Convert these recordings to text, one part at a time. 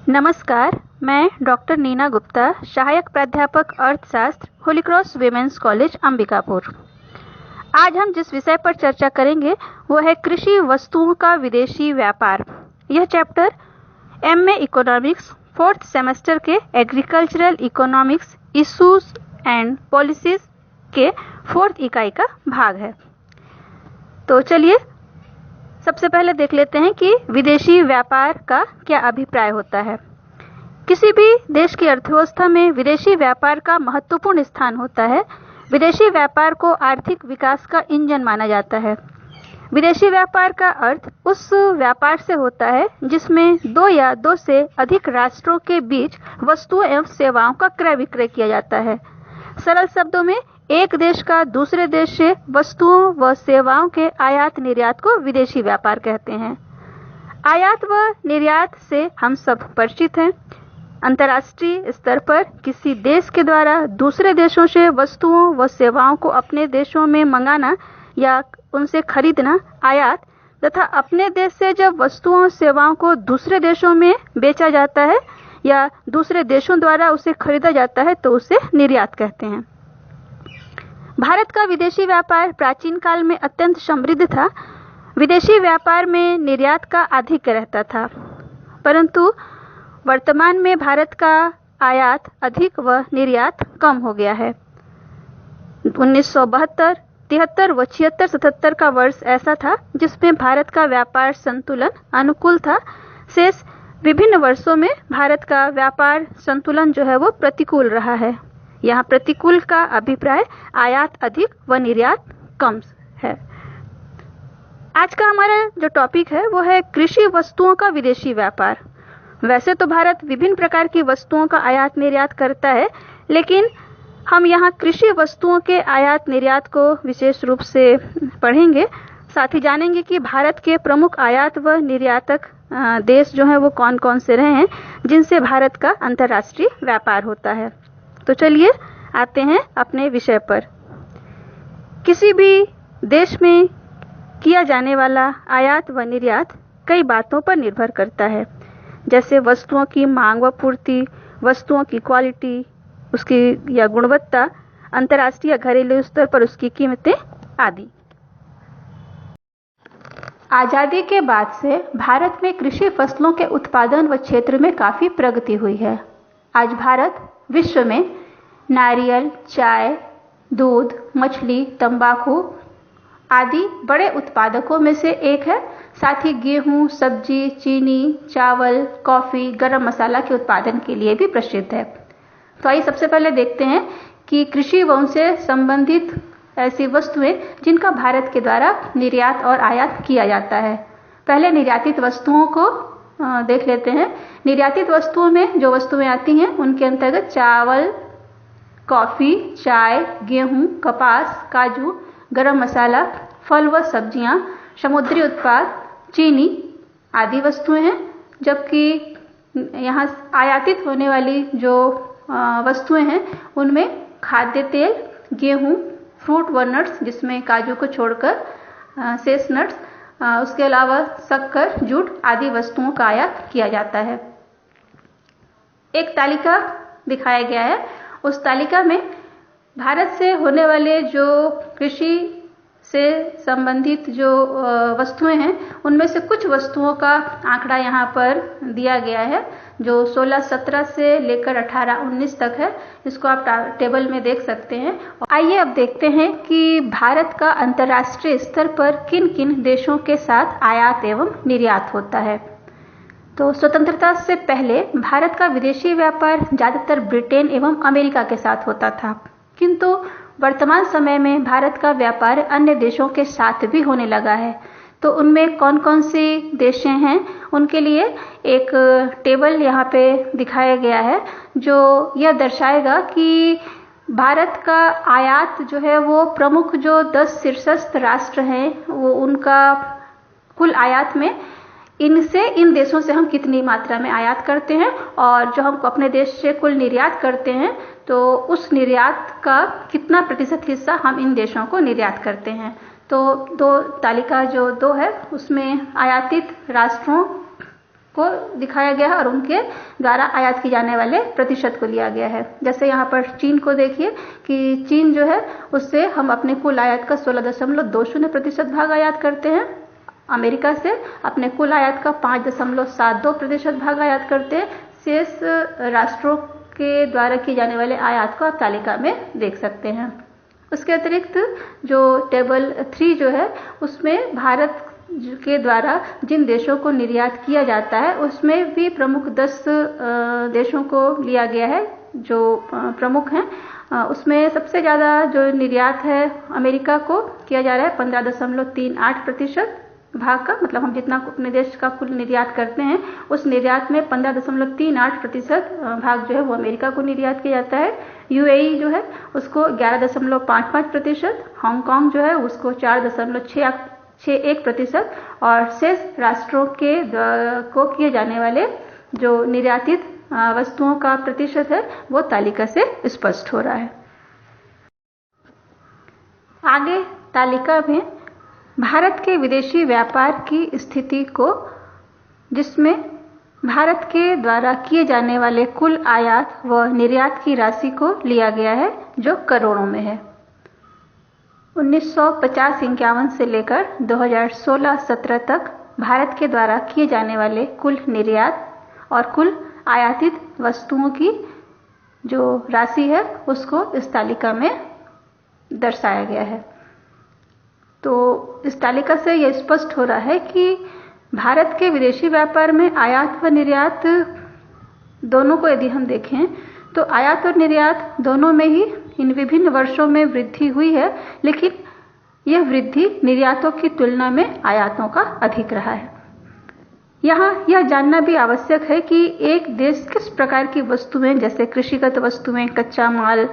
नमस्कार, मैं डॉक्टर नीना गुप्ता, सहायक प्राध्यापक अर्थशास्त्र, Holi cross women's college Ambikapur. आज हम जिस विषय पर चर्चा करेंगे वो है कृषि वस्तुओं का विदेशी व्यापार। यह chapter MA economics 4th semester के agricultural economics issues and policies के 4th इकाई का भाग है। तो चलिए सबसे पहले देख लेते हैं कि विदेशी व्यापार का क्या अभिप्राय होता है। किसी भी देश की अर्थव्यवस्था में विदेशी व्यापार का महत्वपूर्ण स्थान होता है। विदेशी व्यापार को आर्थिक विकास का इंजन माना जाता है। विदेशी व्यापार का अर्थ उस व्यापार से होता है जिसमें दो या दो से अधिक राष्ट्रों के बीच वस्तुओं एवं सेवाओं का क्रय विक्रय किया जाता है। सरल शब्दों में एक देश का दूसरे देश से वस्तुओं व सेवाओं के आयात निर्यात को विदेशी व्यापार कहते हैं। आयात व निर्यात से हम सब परिचित हैं। अंतर्राष्ट्रीय स्तर पर किसी देश के द्वारा दूसरे देशों से वस्तुओं व सेवाओं को अपने देशों में मंगाना या उनसे खरीदना आयात, तथा अपने देश से जब वस्तुओं और सेवाओं को दूसरे देशों में बेचा जाता है या दूसरे देशों द्वारा उसे खरीदा जाता है तो उसे निर्यात कहते हैं। भारत का विदेशी व्यापार प्राचीन काल में अत्यंत समृद्ध था। विदेशी व्यापार में निर्यात का आधिक्य रहता था, परंतु वर्तमान में भारत का आयात अधिक व निर्यात कम हो गया है। 1972, 73 व 76, 77 का वर्ष ऐसा था जिसमें भारत का व्यापार संतुलन अनुकूल था। शेष विभिन्न वर्षों में भारत का व्यापार संतुलन जो है वो प्रतिकूल रहा है। यहाँ प्रतिकूल का अभिप्राय आयात अधिक व निर्यात कम है। आज का हमारा जो टॉपिक है वो है कृषि वस्तुओं का विदेशी व्यापार। वैसे तो भारत विभिन्न प्रकार की वस्तुओं का आयात निर्यात करता है, लेकिन हम यहाँ कृषि वस्तुओं के आयात निर्यात को विशेष रूप से पढ़ेंगे। साथ ही जानेंगे कि भारत के प्रमुख आयात व निर्यातक देश जो हैं वो कौन कौन से रहे हैं जिनसे भारत का अंतर्राष्ट्रीय व्यापार होता है। तो चलिए आते हैं अपने विषय पर। किसी भी देश में किया जाने वाला आयात व निर्यात कई बातों पर निर्भर करता है, जैसे वस्तुओं की मांग व पूर्ति, वस्तुओं की क्वालिटी, उसकी या गुणवत्ता, अंतर्राष्ट्रीय घरेलू स्तर पर उसकी कीमतें आदि। आजादी के बाद से भारत में कृषि फसलों के उत्पादन व क्षेत्र में काफी प्रगति हुई है। आज भारत विश्व में नारियल, चाय, दूध, मछली, तंबाकू आदि बड़े उत्पादकों में से एक है। साथ ही गेहूं, सब्जी, चीनी, चावल, कॉफी, गरम मसाला के उत्पादन के लिए भी प्रसिद्ध है। तो आइए सबसे पहले देखते हैं कि कृषि व उनसे संबंधित ऐसी वस्तुएं जिनका भारत के द्वारा निर्यात और आयात किया जाता है। पहले निर्यातित वस्तुओं को देख लेते हैं। निर्यातित वस्तुओं में जो वस्तुएं आती हैं उनके अंतर्गत चावल, कॉफी, चाय, गेहूं, कपास, काजू, गरम मसाला, फल व सब्जियां, समुद्री उत्पाद, चीनी आदि वस्तुएं हैं। जबकि यहाँ आयातित होने वाली जो वस्तुएं हैं उनमें खाद्य तेल, गेहूं, फ्रूट व नट्स जिसमें काजू को छोड़कर शेष नट्स, उसके अलावा शक्कर, जूट आदि वस्तुओं का आयात किया जाता है। एक तालिका दिखाया गया है। उस तालिका में भारत से होने वाले जो कृषि से संबंधित जो वस्तुएं हैं उनमें से कुछ वस्तुओं का आंकड़ा यहाँ पर दिया गया है जो 16-17 से लेकर 18-19 तक है। इसको आप टेबल में देख सकते हैं। आइए अब देखते हैं कि भारत का अंतर्राष्ट्रीय स्तर पर किन किन देशों के साथ आयात एवं निर्यात होता है। तो स्वतंत्रता से पहले भारत का विदेशी व्यापार ज्यादातर ब्रिटेन एवं अमेरिका के साथ होता था, किंतु वर्तमान समय में भारत का व्यापार अन्य देशों के साथ भी होने लगा है। तो उनमें कौन कौन सी देशें हैं उनके लिए एक टेबल यहाँ पे दिखाया गया है जो यह दर्शाएगा कि भारत का आयात जो है वो प्रमुख जो 10 शीर्षस्थ राष्ट्र हैं वो उनका कुल आयात में इनसे इन देशों से हम कितनी मात्रा में आयात करते हैं और जो हम अपने देश से कुल निर्यात करते हैं तो उस निर्यात का कितना प्रतिशत हिस्सा हम इन देशों को निर्यात करते हैं। तो दो तालिका जो 2 है उसमें आयातित राष्ट्रों को दिखाया गया है और उनके द्वारा आयात की जाने वाले प्रतिशत को लिया गया है। जैसे यहाँ पर चीन को देखिए कि चीन जो है उससे हम अपने कुल आयात का 16.20% भाग आयात करते हैं। अमेरिका से अपने कुल आयात का 5.72% भाग आयात करते हैं। शेष राष्ट्रों के द्वारा किए जाने वाले आयात को आप तालिका में देख सकते हैं। उसके अतिरिक्त जो टेबल 3 जो है उसमें भारत के द्वारा जिन देशों को निर्यात किया जाता है उसमें भी प्रमुख 10 देशों को लिया गया है जो प्रमुख हैं। उसमें सबसे ज़्यादा जो निर्यात है अमेरिका को किया जा रहा है 15.38% भाग का, मतलब हम जितना अपने देश का कुल निर्यात करते हैं उस निर्यात में 15.38% भाग जो है वो अमेरिका को निर्यात किया जाता है। यूएई जो है उसको 11.55%, हांगकांग जो है उसको 4.61% और शेष राष्ट्रों के को किए जाने वाले जो निर्यातित वस्तुओं का प्रतिशत है वो तालिका से स्पष्ट हो रहा है। आगे तालिका में भारत के विदेशी व्यापार की स्थिति को, जिसमें भारत के द्वारा किए जाने वाले कुल आयात व निर्यात की राशि को लिया गया है जो करोड़ों में है। 1950-51 से लेकर 2016-17 तक भारत के द्वारा किए जाने वाले कुल निर्यात और कुल आयातित वस्तुओं की जो राशि है उसको इस तालिका में दर्शाया गया है। तो इस तालिका से यह स्पष्ट हो रहा है कि भारत के विदेशी व्यापार में आयात व निर्यात दोनों को यदि हम देखें तो आयात और निर्यात दोनों में ही इन विभिन्न वर्षों में वृद्धि हुई है, लेकिन यह वृद्धि निर्यातों की तुलना में आयातों का अधिक रहा है। यहाँ यह जानना भी आवश्यक है कि एक देश किस प्रकार की वस्तुएं जैसे कृषिगत वस्तुएं, कच्चा माल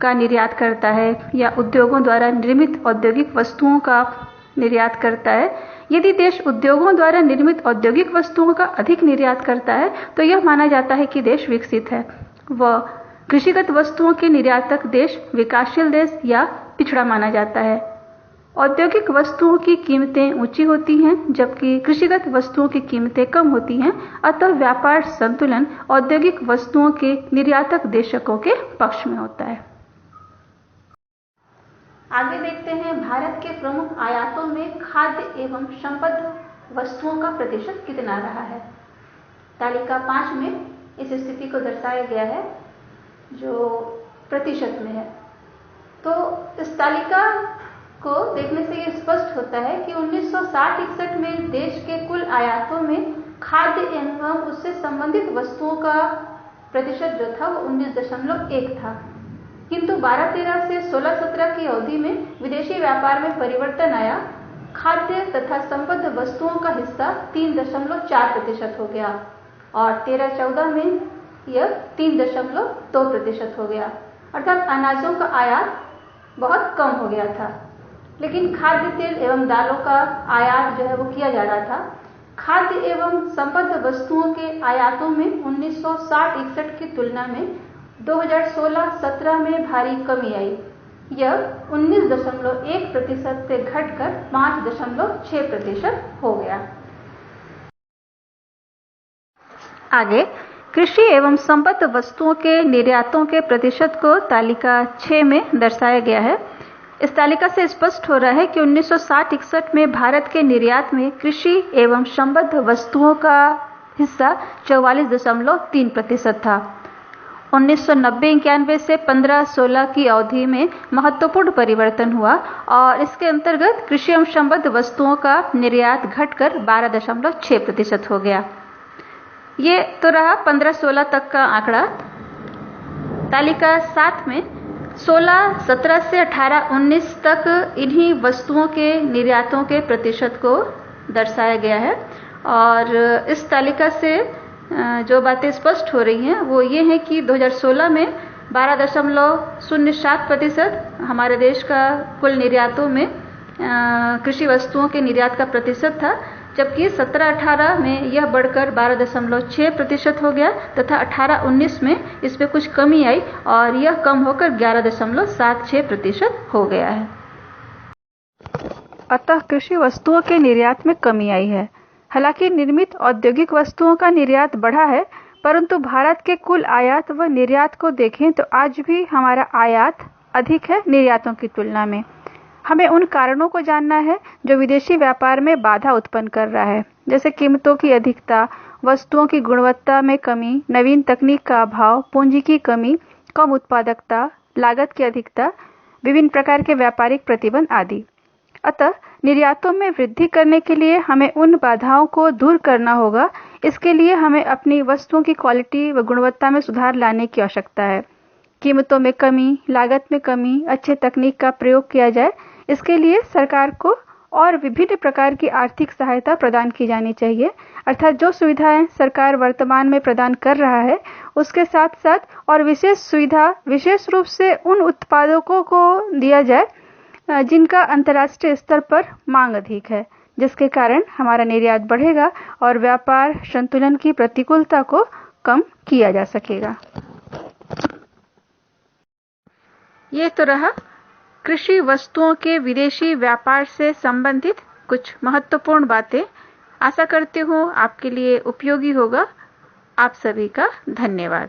का निर्यात करता है या उद्योगों द्वारा निर्मित औद्योगिक वस्तुओं का निर्यात करता है। यदि देश उद्योगों द्वारा निर्मित औद्योगिक वस्तुओं का अधिक निर्यात करता है तो यह माना जाता है कि देश विकसित है, व कृषिगत वस्तुओं के निर्यातक देश विकासशील देश या पिछड़ा माना जाता है। औद्योगिक वस्तुओं की कीमतें ऊंची होती हैं जबकि कृषिगत वस्तुओं की कीमतें कम होती हैं, अतः व्यापार संतुलन औद्योगिक वस्तुओं के निर्यातक देशों के पक्ष में होता है। आगे देखते हैं भारत के प्रमुख आयातों में खाद्य एवं संबद्ध वस्तुओं का प्रतिशत कितना रहा है। तालिका 5 में इस स्थिति को दर्शाया गया है जो प्रतिशत में है। तो इस तालिका को देखने से यह स्पष्ट होता है कि 1960-61 में देश के कुल आयातों में खाद्य एवं उससे संबंधित वस्तुओं का प्रतिशत जो था वो 19.1 था, किंतु 12-13 से 16-17 की अवधि में विदेशी व्यापार में परिवर्तन आया। खाद्य तथा संबद्ध वस्तुओं का हिस्सा 3.4% हो गया और 13-14 में यह 3.2% हो गया, अर्थात अनाजों का आयात बहुत कम हो गया था, लेकिन खाद्य तेल एवं दालों का आयात जो है वो किया जा रहा था। खाद्य एवं संबद्ध वस्तुओं के आयातों में 1960-61 की तुलना में 2016-17 में भारी कमी आई। यह 19.1% से घटकर 5.6% हो गया। आगे कृषि एवं संबद्ध वस्तुओं के निर्यातों के प्रतिशत को तालिका 6 में दर्शाया गया है। इस तालिका से स्पष्ट हो रहा है कि 1960-61 में भारत के निर्यात में कृषि एवं संबद्ध वस्तुओं का हिस्सा 44.3% था। 1990-91 से 15-16 की अवधि में महत्वपूर्ण परिवर्तन हुआ और इसके अंतर्गत कृषि एवं संबद्ध वस्तुओं का निर्यात घटकर 12.6% हो गया। ये तो रहा 15-16 तक का आंकड़ा। तालिका 7 में 16-17 से 18-19 तक इन्हीं वस्तुओं के निर्यातों के प्रतिशत को दर्शाया गया है और इस तालिका से जो बातें स्पष्ट हो रही हैं वो ये हैं कि 2016 में 12.07% हमारे देश का कुल निर्यातों में कृषि वस्तुओं के निर्यात का प्रतिशत था, जबकि 17-18 में यह बढ़कर 12.6% हो गया तथा 18-19 में इसमें कुछ कमी आई और यह कम होकर 11.76% हो गया है। अतः कृषि वस्तुओं के निर्यात में कमी आई है। हालांकि निर्मित औद्योगिक वस्तुओं का निर्यात बढ़ा है, परंतु भारत के कुल आयात व निर्यात को देखें तो आज भी हमारा आयात अधिक है निर्यातों की तुलना में। हमें उन कारणों को जानना है जो विदेशी व्यापार में बाधा उत्पन्न कर रहा है, जैसे कीमतों की अधिकता, वस्तुओं की गुणवत्ता में कमी, नवीन तकनीक का अभाव, पूंजी की कमी, कम उत्पादकता, लागत की अधिकता, विभिन्न प्रकार के व्यापारिक प्रतिबंध आदि। अतः निर्यातों में वृद्धि करने के लिए हमें उन बाधाओं को दूर करना होगा। इसके लिए हमें अपनी वस्तुओं की क्वालिटी व गुणवत्ता में सुधार लाने की आवश्यकता है। कीमतों में कमी, लागत में कमी, अच्छे तकनीक का प्रयोग किया जाए। इसके लिए सरकार को और विभिन्न प्रकार की आर्थिक सहायता प्रदान की जानी चाहिए, अर्थात जो सुविधाएं सरकार वर्तमान में प्रदान कर रहा है उसके साथ साथ और विशेष सुविधा विशेष रूप से उन उत्पादकों को दिया जाए जिनका अंतर्राष्ट्रीय स्तर पर मांग अधिक है, जिसके कारण हमारा निर्यात बढ़ेगा और व्यापार संतुलन की प्रतिकूलता को कम किया जा सकेगा। ये तो रहा कृषि वस्तुओं के विदेशी व्यापार से संबंधित कुछ महत्वपूर्ण बातें। आशा करती हूँ आपके लिए उपयोगी होगा। आप सभी का धन्यवाद।